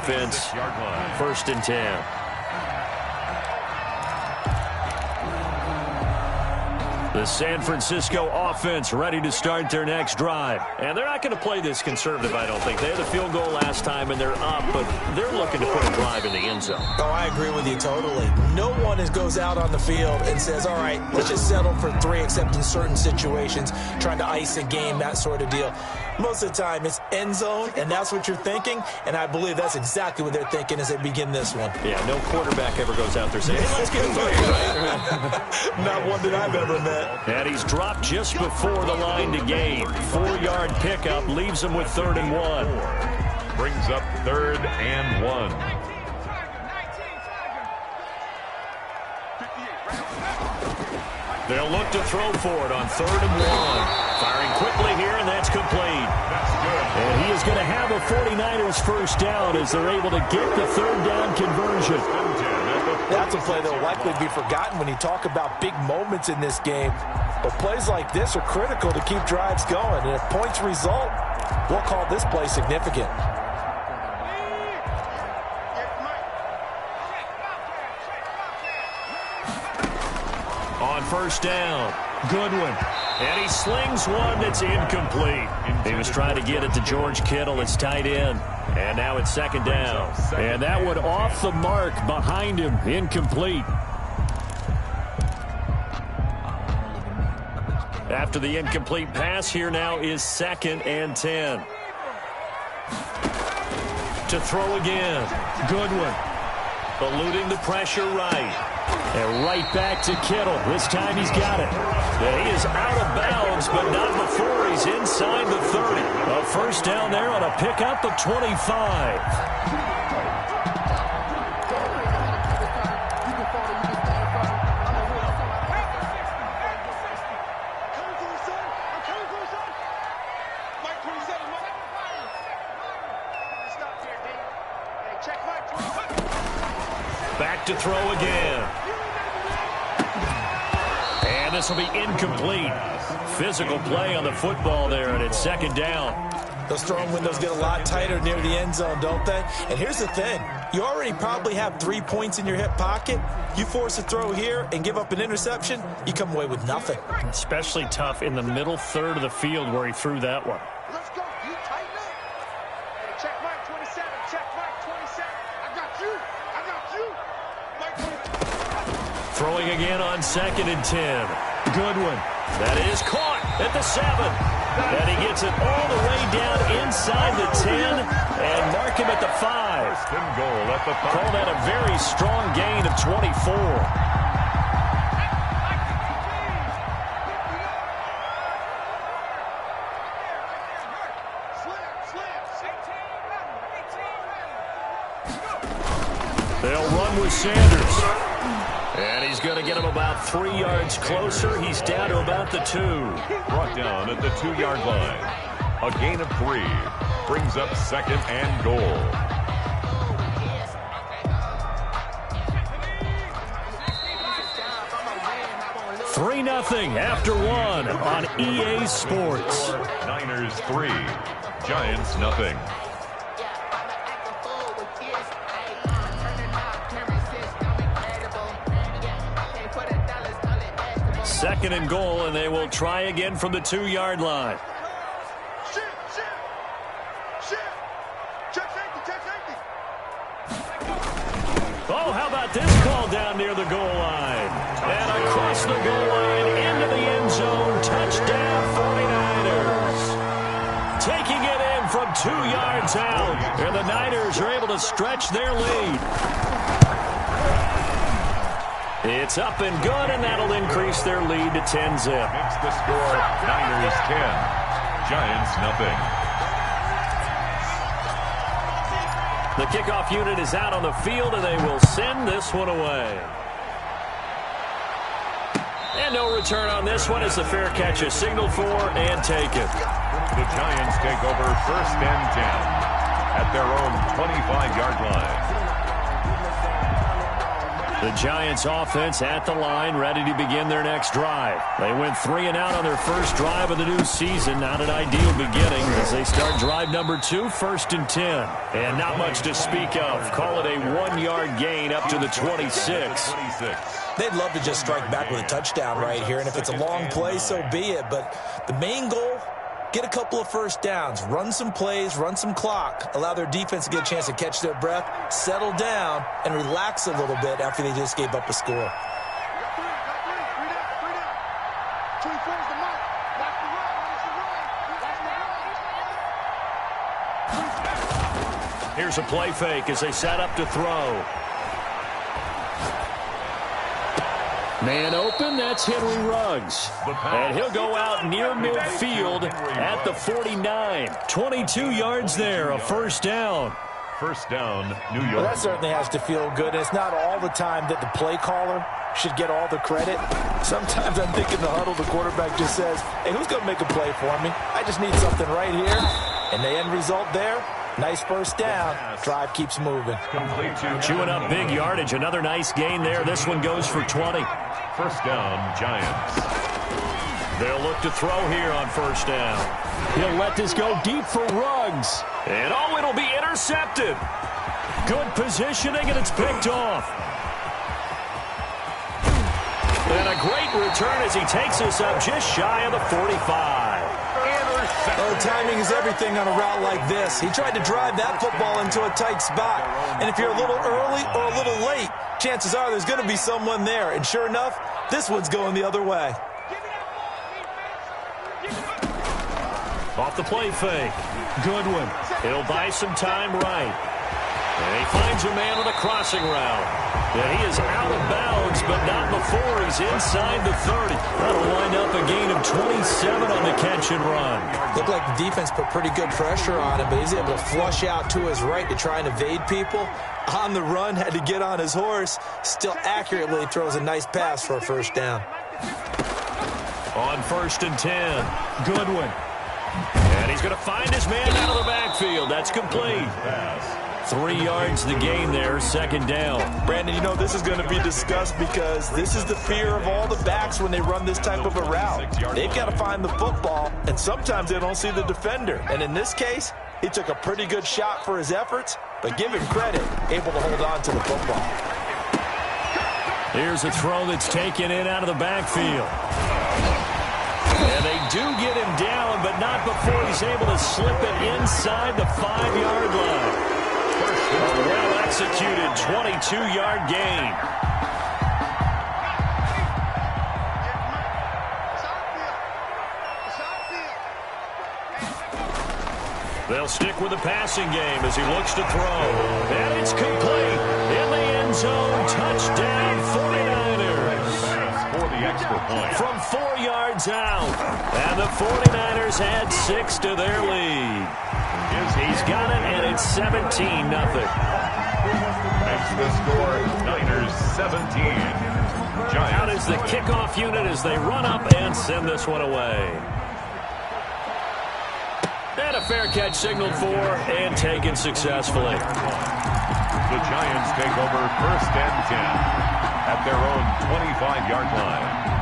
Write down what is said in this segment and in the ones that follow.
offense. 1st and 10. The San Francisco offense ready to start their next drive. And they're not going to play this conservative, I don't think. They had a field goal last time, and they're up, but they're looking to put a drive in the end zone. Oh, I agree with you totally. No one goes out on the field and says, all right, let's just settle for 3, except in certain situations, trying to ice a game, that sort of deal. Most of the time, it's end zone, and that's what you're thinking, and I believe that's exactly what they're thinking as they begin this one. Yeah, no quarterback ever goes out there saying, hey, let's get 3, right? Not one that I've ever met. And he's dropped just before the line to gain. 4-yard pickup leaves him with 3rd and 1. Brings up 3rd and 1. They'll look to throw for it on 3rd and 1. Firing quickly here, and that's complete. And he is going to have a 49ers first down as they're able to get the 3rd down conversion. That's a play that will likely be forgotten when you talk about big moments in this game. But plays like this are critical to keep drives going. And if points result, we'll call this play significant. On 1st down, Goodwin. And he slings one that's incomplete. He was trying to get it to George Kittle, his tight end. And now it's 2nd down. And that one off the mark behind him, incomplete. After the incomplete pass, here now is 2nd and 10. To throw again, Goodwin. Eluding the pressure right. And right back to Kittle. This time he's got it. And he is out of bounds, but not before he's inside the 30. A 1st down there on a pickup of 25. Back to throw again. And this will be incomplete. Physical play on the football there, and it's 2nd down. Those throwing windows get a lot tighter near the end zone, don't they? And here's the thing. You already probably have 3 points in your hip pocket. You force a throw here and give up an interception, you come away with nothing. Especially tough in the middle 3rd of the field where he threw that one. Let's go. You tighten up. Hey, check Mike 27. Check Mike 27. I got you. I got you. Mike 27. Throwing again on 2nd and 10. Goodwin. That is caught at the 7. And he gets it all the way down inside the 10 and mark him at the 5. First and goal at the 5. Call that a very strong gain of 24. They'll run with Sanders. And he's going to get him about 3 yards closer. He's down to about the 2. Brought down at the 2-yard line. A gain of 3. Brings up 2nd and goal. Three 3-0 after 1 on EA Sports. Niners 3, Giants nothing. 2nd and goal, and they will try again from the 2-yard line. Oh, how about this call down near the goal line? And across the goal line into the end zone. Touchdown 49ers. Taking it in from 2 yards out. And the Niners are able to stretch their lead. It's up and good, and that'll increase their lead to 10-zip. Makes the score Niners 10, Giants nothing. The kickoff unit is out on the field, and they will send this one away. And no return on this one as the fair catch is signaled for and taken. The Giants take over 1st and 10 at their own 25-yard line. The Giants offense at the line, ready to begin their next drive. They went 3 and out on their first drive of the new season. Not an ideal beginning as they start drive number 2, 1st and 10. And not much to speak of. Call it a 1-yard gain up to the 26. They'd love to just strike back with a touchdown right here, and if it's a long play, so be it. But the main goal, get a couple of first downs, run some plays, run some clock, allow their defense to get a chance to catch their breath, settle down, and relax a little bit after they just gave up a score. Here's a play fake as they set up to throw. Man open, that's Henry Ruggs. And he'll go out near midfield at the 49. 22 yards there, a first down. First down, New York. Well, that certainly has to feel good. It's not all the time that the play caller should get all the credit. Sometimes I'm thinking the huddle, the quarterback just says, hey, who's going to make a play for me? I just need something right here. And the end result there, nice first down. Drive keeps moving. Chewing up big yardage. Another nice gain there. This one goes for 20. First down, Giants. They'll look to throw here on first down. He'll let this go deep for Ruggs. And oh, it'll be intercepted. Good positioning, and it's picked off. And a great return as he takes us up just shy of the 45. Oh, timing is everything on a route like this. He tried to drive that football into a tight spot. And if you're a little early or a little late, chances are there's going to be someone there. And sure enough, this one's going the other way. Off the play fake. Goodwin. He'll buy some time right. And he finds a man on a crossing route. And he is out of bounds, but not before he's inside the 30. That'll wind up a gain of 27 on the catch and run. Looked like the defense put pretty good pressure on him, but he's able to flush out to his right to try and evade people. On the run, had to get on his horse. Still accurately throws a nice pass for a first down. On 1st and 10, Goodwin. And he's going to find his man out of the backfield. That's complete. 3 yards the gain there, second down. Brandon, you know this is going to be discussed because this is the fear of all the backs when they run this type of a route. They've got to find the football, and sometimes they don't see the defender. And in this case, he took a pretty good shot for his efforts, but give him credit, able to hold on to the football. Here's a throw that's taken in out of the backfield. And they do get him down, but not before he's able to slip it inside the 5-yard line. A well-executed 22-yard gain. They'll stick with the passing game as he looks to throw. And it's complete. In the end zone, touchdown 49ers. For the extra point. From 4 yards out. And the 49ers add 6 to their lead. He's got it, and it's 17-0. That's the score, Niners 17. Giants. Out is the kickoff unit as they run up and send this one away. And a fair catch signaled for and taken successfully. The Giants take over 1st and 10 at their own 25-yard line.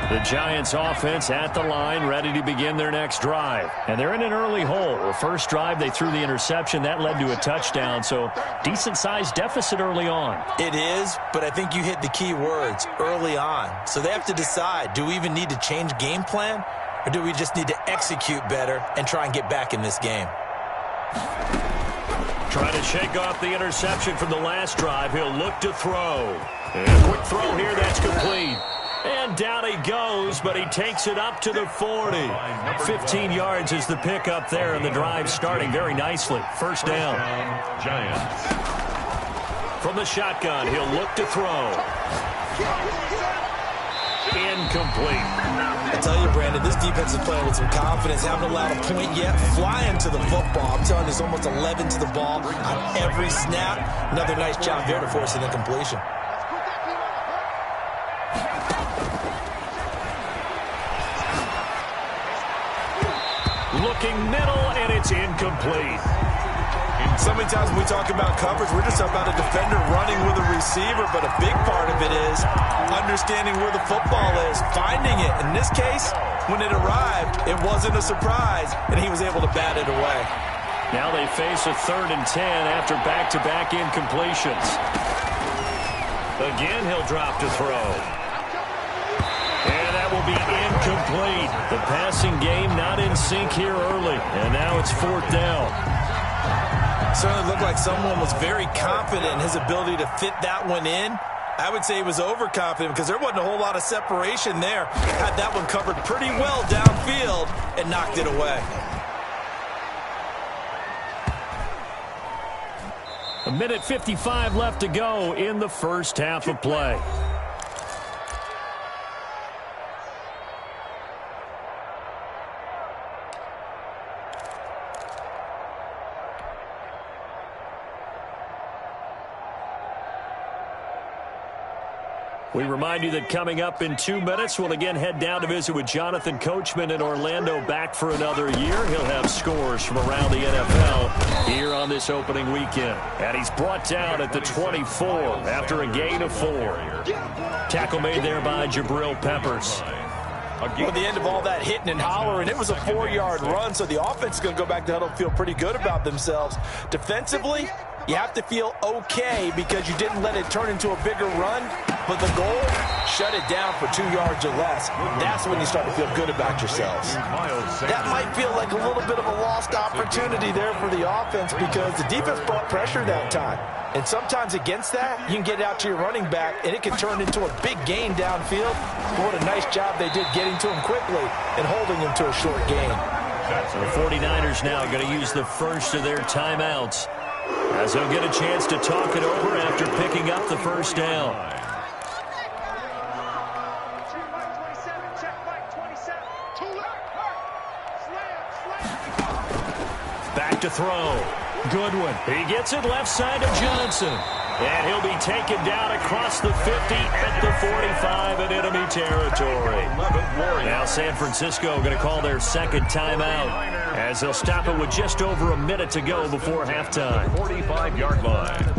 The Giants offense at the line, ready to begin their next drive. And they're in an early hole. The first drive, they threw the interception. That led to a touchdown, so decent-sized deficit early on. It is, but I think you hit the key words, early on. So they have to decide, do we even need to change game plan, or do we just need to execute better and try and get back in this game? Trying to shake off the interception from the last drive. He'll look to throw. And a quick throw here, that's complete. And down he goes, but he takes it up to the 40. 15 yards is the pickup there, and the drive starting very nicely. First down. Giants. From the shotgun, he'll look to throw. Incomplete. I tell you, Brandon, this defense is playing with some confidence. Haven't allowed a point yet. Flying to the football. I'm telling you, it's almost 11 to the ball on every snap. Another nice job there to force an incompletion. Looking middle, and it's incomplete. So many times when we talk about coverage, we're just about a defender running with a receiver, but a big part of it is understanding where the football is, finding it. In this case, when it arrived, it wasn't a surprise, and he was able to bat it away. Now they face a 3rd and 10 after back-to-back incompletions. Again, he'll drop to throw. And that will be incomplete. The passing game not in sync here early, and now it's 4th down. Certainly looked like someone was very confident in his ability to fit that one in. I would say he was overconfident because there wasn't a whole lot of separation there. Had that one covered pretty well downfield and knocked it away. A minute 55 left to go in the first half of play. We remind you that coming up in 2 minutes, we'll again head down to visit with Jonathan Coachman in Orlando, back for another year. He'll have scores from around the NFL here on this opening weekend. And he's brought down at the 24 after a gain of 4. Tackle made there by Jabril Peppers. Well, at the end of all that hitting and hollering, it was a 4-yard run, so the offense is going to go back to huddle, feel pretty good about themselves. Defensively, you have to feel okay because you didn't let it turn into a bigger run, but the goal, shut it down for 2 yards or less. That's when you start to feel good about yourselves. That might feel like a little bit of a lost opportunity there for the offense because the defense brought pressure that time. And sometimes against that, you can get it out to your running back, and it can turn into a big gain downfield. But what a nice job they did getting to him quickly and holding him to a short gain. So the 49ers now going to use the first of their timeouts, as they'll get a chance to talk it over after picking up the first down. Back to throw. Goodwin. He gets it left side to Johnson. And he'll be taken down across the 50 at the 45 in enemy territory. Now San Francisco going to call their second timeout as they'll stop it with just over a minute to go before halftime. 45-yard line.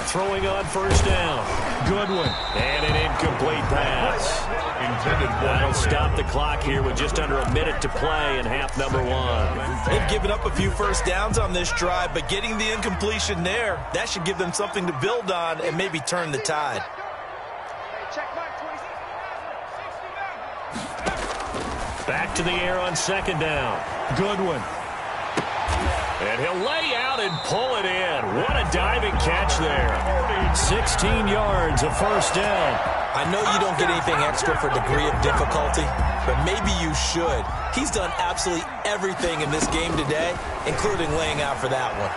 Throwing on first down. Goodwin. And an incomplete pass. That'll stop the clock here with just under a minute to play in half number 1. They've given up a few first downs on this drive, but getting the incompletion there, that should give them something to build on and maybe turn the tide. Back to the air on second down. Goodwin. And he'll lay out and pull it in. What a diving catch there. 16 yards, a first down. I know you don't get anything extra for degree of difficulty, but maybe you should. He's done absolutely everything in this game today, including laying out for that one.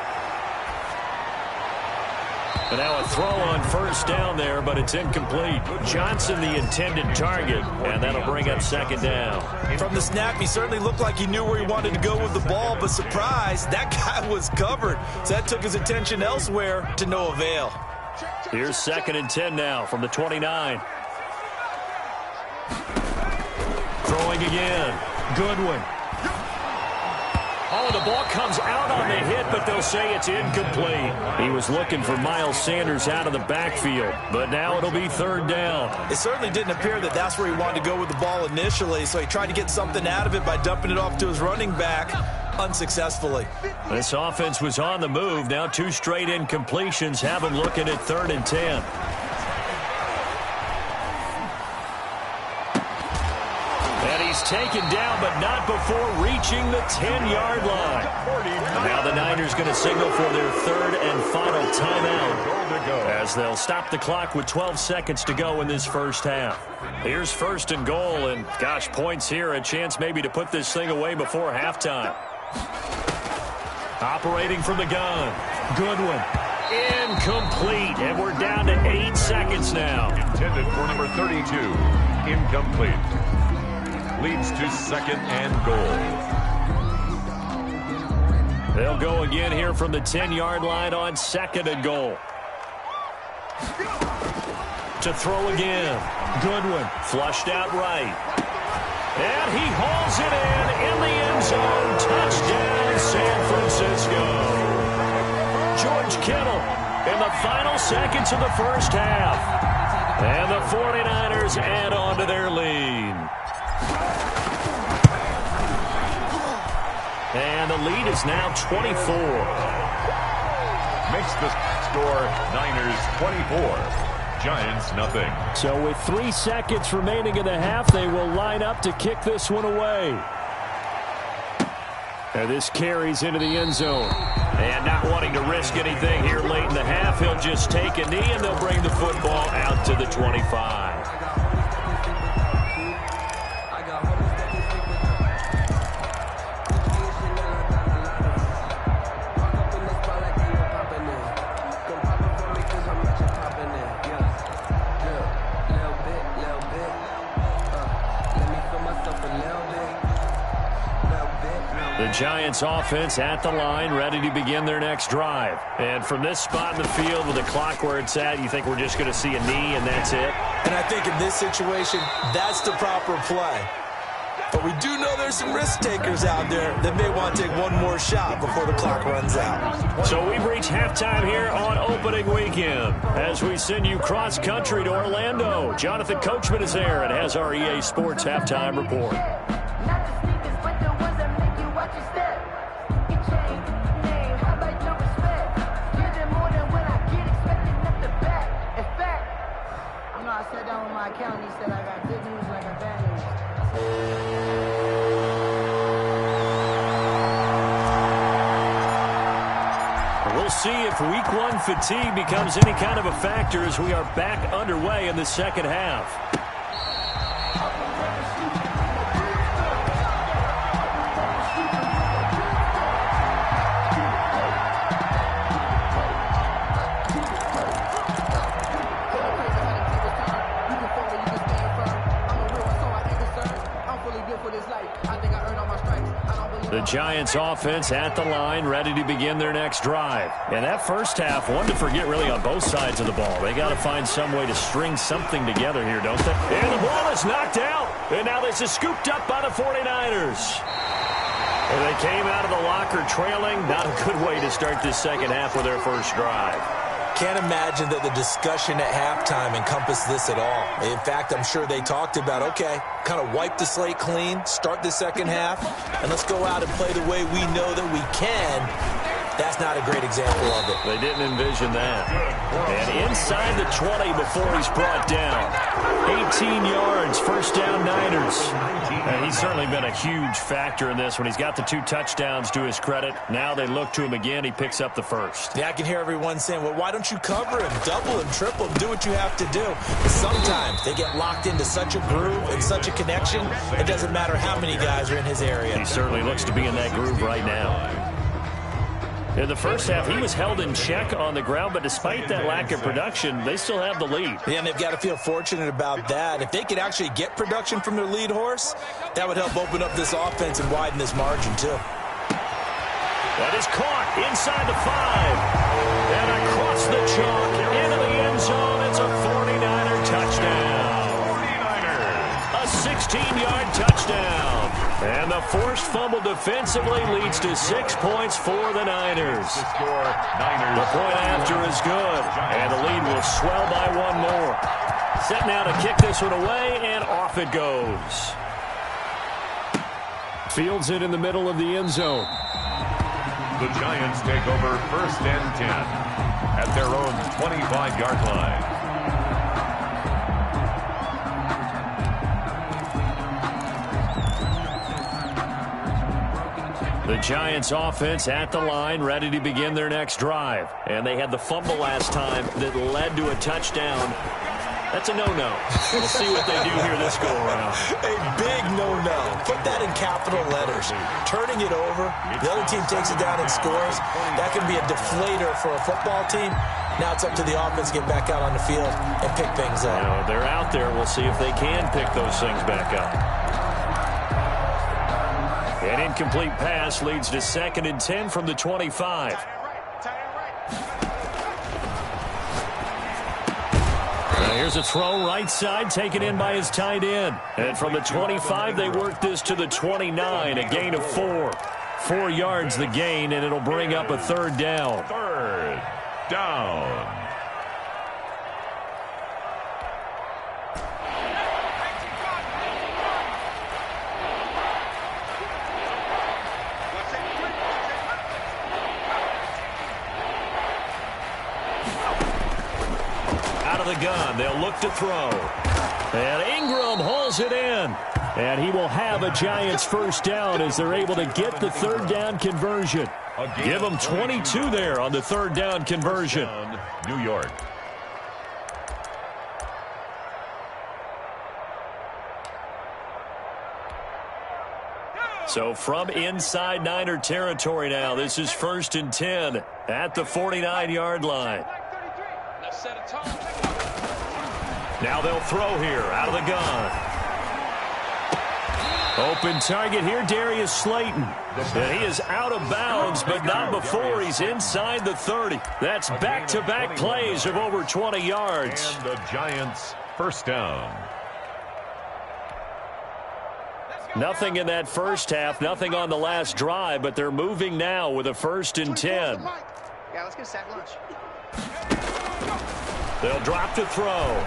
And now a throw on first down there, but it's incomplete. Johnson the intended target, and that'll bring up second down. From the snap, he certainly looked like he knew where he wanted to go with the ball, but surprise, that guy was covered. So that took his attention elsewhere to no avail. Here's 2nd and 10 now from the 29. Throwing again. Goodwin. Oh, the ball comes out on the hit, but they'll say it's incomplete. He was looking for Miles Sanders out of the backfield, but now it'll be 3rd down. It certainly didn't appear that that's where he wanted to go with the ball initially, so he tried to get something out of it by dumping it off to his running back unsuccessfully. This offense was on the move. Now 2 straight incompletions have him looking at 3rd and 10. He's taken down, but not before reaching the 10-yard line. And now the Niners going to signal for their 3rd and final timeout as they'll stop the clock with 12 seconds to go in this first half. Here's 1st and goal, and gosh, points here, a chance maybe to put this thing away before halftime. Operating from the gun. Goodwin. Incomplete, and we're down to 8 seconds now. Intended for number 32. Incomplete. Leads to 2nd and goal. They'll go again here from the 10-yard line on 2nd and goal. To throw again. Goodwin flushed out right. And he hauls it in the end zone. Touchdown, San Francisco. George Kittle in the final seconds of the first half. And the 49ers add on to their lead. And the lead is now 24. Makes the score Niners 24. Giants nothing. So with 3 seconds remaining in the half, they will line up to kick this one away. And this carries into the end zone. And not wanting to risk anything here late in the half, he'll just take a knee and they'll bring the football out to the 25. Giants offense at the line, ready to begin their next drive. And from this spot in the field with the clock where it's at, you think we're just going to see a knee and that's it? And I think in this situation, that's the proper play. But we do know there's some risk takers out there that may want to take one more shot before the clock runs out. So we've reached halftime here on opening weekend. As we send you cross-country to Orlando, Jonathan Coachman is there and has our EA Sports halftime report. We'll see if week one fatigue becomes any kind of a factor as we are back underway in the second half. The Giants offense at the line, ready to begin their next drive. And that first half, one to forget really on both sides of the ball. They got to find some way to string something together here, don't they? And the ball is knocked out. And now this is scooped up by the 49ers. And they came out of the locker trailing. Not a good way to start this second half with their first drive. Can't imagine that the discussion at halftime encompassed this at all. In fact, I'm sure they talked about, okay, kind of wipe the slate clean, start the second half, and let's go out and play the way we know that we can. That's not a great example of it. They didn't envision that. And inside the 20 before he's brought down. 18 yards, first down Niners. And he's certainly been a huge factor in this one. He's got the 2 touchdowns to his credit. Now they look to him again. He picks up the first. Yeah, I can hear everyone saying, well, why don't you cover him, double him, triple him, do what you have to do. But sometimes they get locked into such a groove and such a connection, it doesn't matter how many guys are in his area. He certainly looks to be in that groove right now. In the first half, he was held in check on the ground, but despite that lack of production, they still have the lead. Yeah, and they've got to feel fortunate about that. If they could actually get production from their lead horse, that would help open up this offense and widen this margin, too. That is caught inside the 5. And across the chalk into the end zone. It's a 49er touchdown. 49ers. A 16-yard touchdown. And the forced fumble defensively leads to 6 points for the Niners. The point after is good. And the lead will swell by 1 more. Set now to kick this one away, and off it goes. Fields it in the middle of the end zone. The Giants take over 1st and 10 at their own 25-yard line. The Giants offense at the line, ready to begin their next drive. And they had the fumble last time that led to a touchdown. That's a no-no. We'll see what they do here this go-around. A big no-no. Put that in capital letters. Turning it over, the other team takes it down and scores. That can be a deflator for a football team. Now it's up to the offense to get back out on the field and pick things up. You know, they're out there. We'll see if they can pick those things back up. An incomplete pass leads to 2nd and 10 from the 25. Here's a throw right side, taken in by his tight end. And from the 25, they work this to the 29, a gain of 4. 4 yards the gain, and it'll bring up a third down. Third down. Out of the gun, they'll look to throw. And Ingram hauls it in. And he will have a Giants first down as they're able to get the third down conversion. Give them 22 there on the third down conversion. New York. So from inside Niner territory now, this is 1st and 10 at the 49-yard line. Now they'll throw here out of the gun. Open target here, Darius Slayton. And he is out of bounds, but not before he's inside the 30. That's back-to-back plays of over 20 yards. And the Giants first down. Nothing in that first half, nothing on the last drive, but they're moving now with a 1st and 10. Yeah, let's get sack lunch. They'll drop to throw.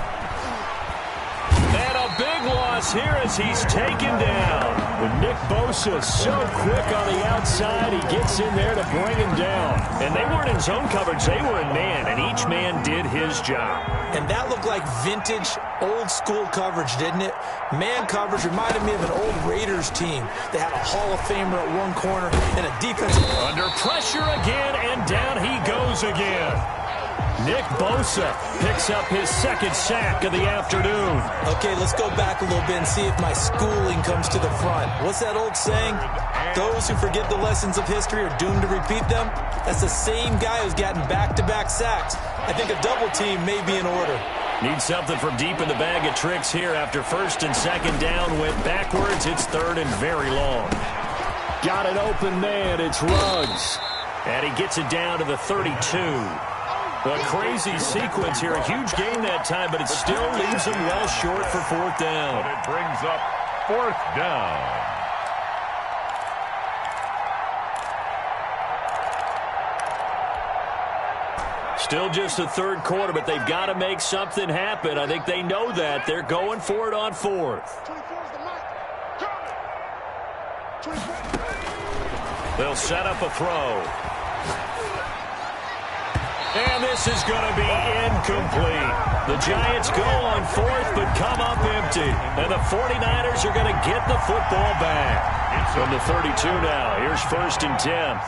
And a big loss here as he's taken down. But Nick Bosa so quick on the outside, he gets in there to bring him down. And they weren't in zone coverage, they were in man, and each man did his job. And that looked like vintage, old-school coverage, didn't it? Man coverage reminded me of an old Raiders team. They had a Hall of Famer at one corner and a defensive... Under pressure again, and down he goes again. Nick Bosa picks up his second sack of the afternoon. Okay, let's go back a little bit and see if my schooling comes to the front. What's that old saying? Those who forget the lessons of history are doomed to repeat them. That's the same guy who's gotten back-to-back sacks. I think a double team may be in order. Need something from deep in the bag of tricks here after 1st and 2nd down. Went backwards. It's 3rd and very long. Got an open man. It's Ruggs. And he gets it down to the 32. A crazy sequence here. A huge gain that time, but it still leaves him well short for 4th down. But it brings up 4th down. Still just the 3rd quarter, but they've got to make something happen. I think they know that. They're going for it on 4th. They'll set up a throw. And this is going to be incomplete. The Giants go on 4th, but come up empty. And the 49ers are going to get the football back. From the 32 now, here's 1st and 10.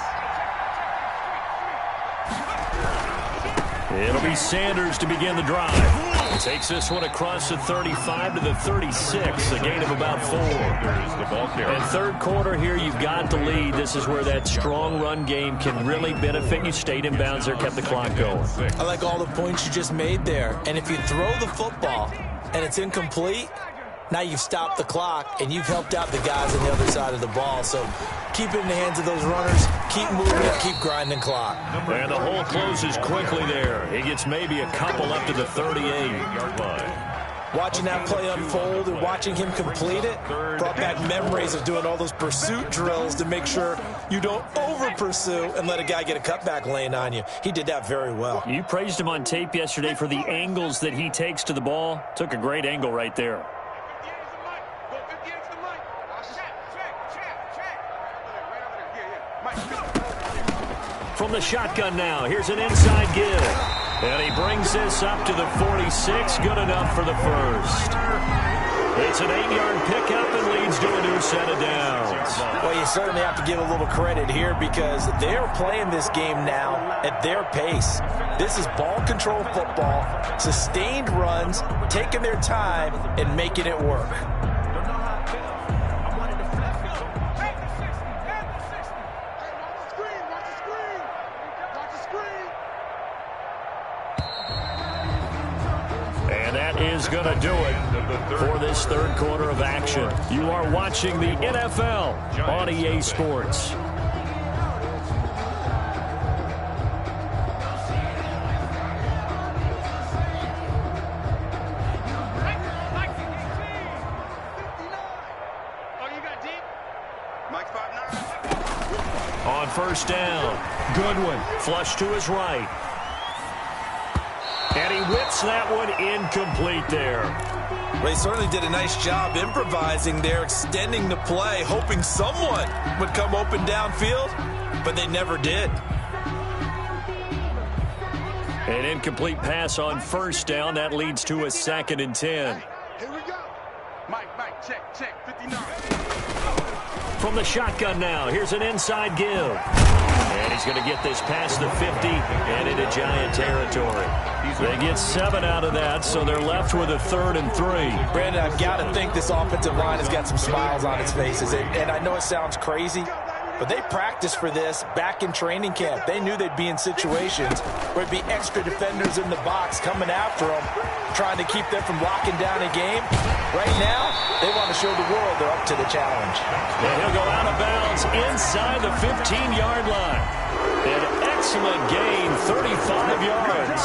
It'll be Sanders to begin the drive. Takes this one across the 35 to the 36, a gain of about 4. And 3rd quarter here, you've got the lead. This is where that strong run game can really benefit you. Stayed in bounds there, kept the clock going. I like all the points you just made there. And if you throw the football and it's incomplete, now you've stopped the clock and you've helped out the guys on the other side of the ball. So keep it in the hands of those runners. Keep moving it. Keep grinding clock. And the hole closes quickly there. He gets maybe a couple up to the 38-yard line. Watching that play unfold and watching him complete it brought back memories of doing all those pursuit drills to make sure you don't over-pursue and let a guy get a cutback lane on you. He did that very well. You praised him on tape yesterday for the angles that he takes to the ball. Took a great angle right there. From the shotgun now, here's an inside give. And he brings this up to the 46, good enough for the 1st. It's an 8-yard pickup and leads to a new set of downs. Well, you certainly have to give a little credit here because they're playing this game now at their pace. This is ball control football, sustained runs, taking their time and making it work. Is going to do it for this 3rd quarter of action. You are watching the NFL on EA Sports. first down. Goodwin, flush to his right. And he whips that one incomplete there. Well, he certainly did a nice job improvising there, extending the play, hoping someone would come open downfield, but they never did. An incomplete pass on first down. That leads to a 2nd and 10. Here we go. Mike, check, 59. From the shotgun now, here's an inside give. And he's going to get this past the 50 and into Giant territory. They get 7 out of that, so they're left with a 3rd and 3. Brandon, I've got to think this offensive line has got some smiles on its faces. And I know it sounds crazy, but they practiced for this back in training camp. They knew they'd be in situations where it'd be extra defenders in the box coming after them, trying to keep them from locking down a game. Right now, they want to show the world they're up to the challenge. And he'll go out of bounds inside the 15-yard line. An excellent gain, 35 yards.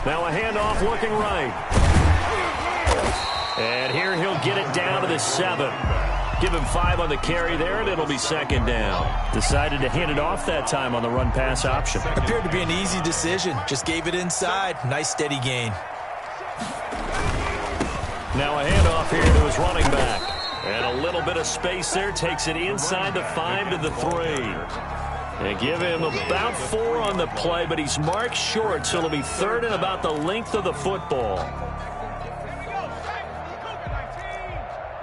Now a handoff looking right. And here he'll get it down to the 7. Give him 5 on the carry there, and it'll be 2nd down. Decided to hand it off that time on the run-pass option. Appeared to be an easy decision. Just gave it inside. Nice steady gain. Now a handoff here to his running back. And a little bit of space there. Takes it inside the 5 to the 3. They give him about 4 on the play, but he's marked short, so it'll be 3rd and about the length of the football.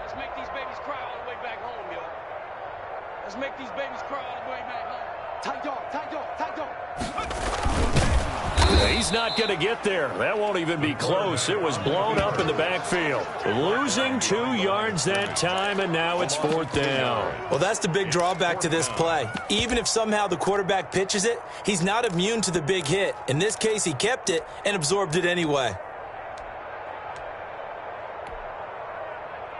Let's make these babies cry all the way back home, yo. Let's make these babies cry all the way back home. Tight dog. He's not going to get there. That won't even be close. It was blown up in the backfield. Losing 2 yards that time, and now it's 4th down. Well, that's the big drawback to this play. Even if somehow the quarterback pitches it, he's not immune to the big hit. In this case, he kept it and absorbed it anyway.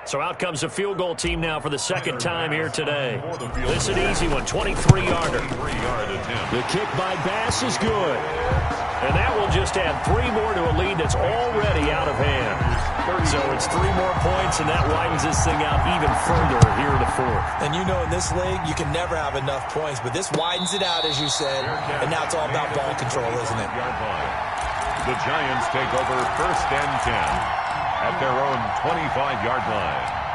So out comes the field goal team now for the 2nd time here today. This is an easy one, 23-yarder. The kick by Bass is good. And that will just add 3 more to a lead that's already out of hand. So it's 3 more points, and that widens this thing out even further here in the 4th. And you know in this league, you can never have enough points, but this widens it out, as you said, and now it's all about ball control, isn't it? The Giants take over 1st and 10 at their own 25-yard line.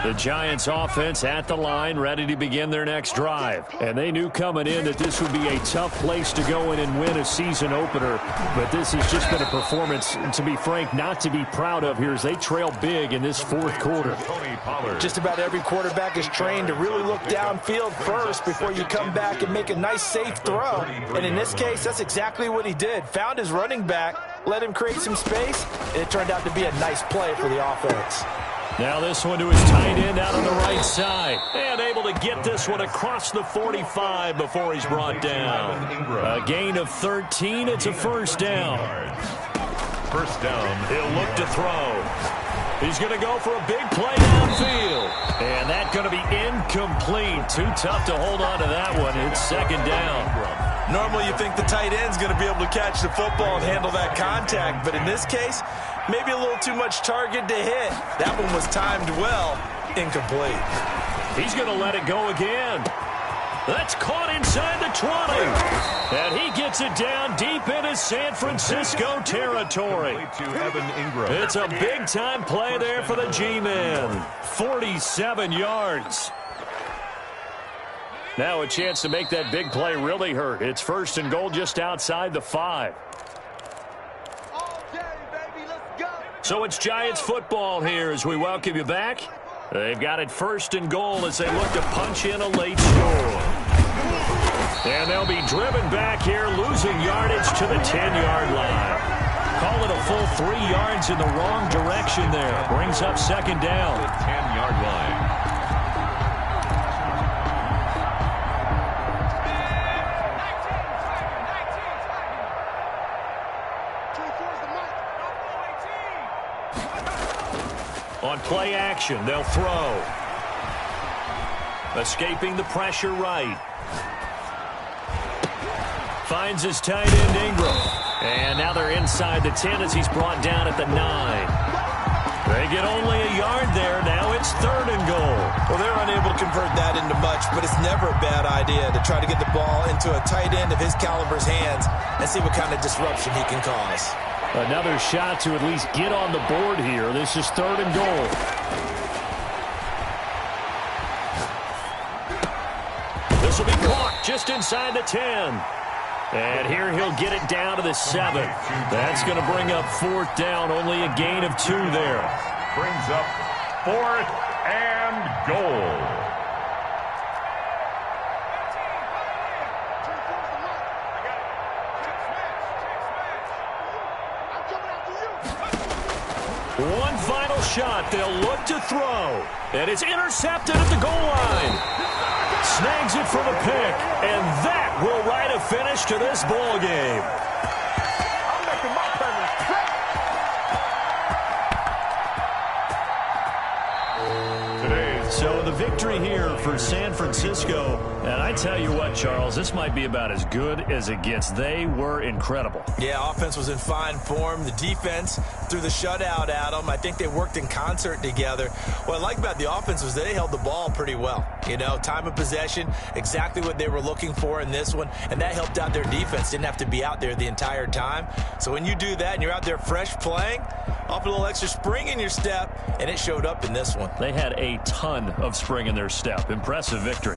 The Giants offense at the line, ready to begin their next drive. And they knew coming in that this would be a tough place to go in and win a season opener. But this has just been a performance, to be frank, not to be proud of here as they trail big in this 4th quarter. Just about every quarterback is trained to really look downfield first before you come back and make a nice, safe throw. And in this case, that's exactly what he did. Found his running back, let him create some space, and it turned out to be a nice play for the offense. Now this one to his tight end out on the right side. And able to get this one across the 45 before he's brought down. A gain of 13. It's a 1st down. 1st down. He'll look to throw. He's going to go for a big play downfield. And that's going to be incomplete. Too tough to hold on to that one. It's 2nd down. Normally you think the tight end's going to be able to catch the football and handle that contact, but in this case, maybe a little too much target to hit. That one was timed well, incomplete. He's going to let it go again. That's caught inside the 20. And he gets it down deep into San Francisco territory. It's a big-time play there for the G-Men. 47 yards. Now a chance to make that big play really hurt. It's 1st and goal just outside the 5. So it's Giants football here as we welcome you back. They've got it 1st and goal as they look to punch in a late score. And they'll be driven back here, losing yardage to the 10-yard line. Call it a full 3 yards in the wrong direction there. Brings up 2nd down. 10-yard line. play action. They'll throw. Escaping the pressure right. Finds his tight end, Ingram. And now they're inside the 10 as he's brought down at the 9. They get only a yard there. Now it's 3rd and goal. Well, they're unable to convert that into much, but it's never a bad idea to try to get the ball into a tight end of his caliber's hands and see what kind of disruption he can cause. Another shot to at least get on the board here. This is 3rd and goal. This will be caught just inside the 10. And here he'll get it down to the 7. That's going to bring up 4th down. Only a gain of 2 there. Brings up 4th and goal. One final shot. They'll look to throw. And it's intercepted at the goal line. Snags it for the pick. And that will write a finish to this ball game. I'm making my permanent play. So the victory here for San Francisco. And I tell you what, Charles, this might be about as good as it gets. They were incredible. Yeah, offense was in fine form. The defense threw the shutout at them. I think they worked in concert together. What I like about the offense was they held the ball pretty well. You know, time of possession, exactly what they were looking for in this one, and that helped out their defense. Didn't have to be out there the entire time. So when you do that and you're out there fresh playing, off a little extra spring in your step, and it showed up in this one. They had a ton of spring in their step. Impressive victory.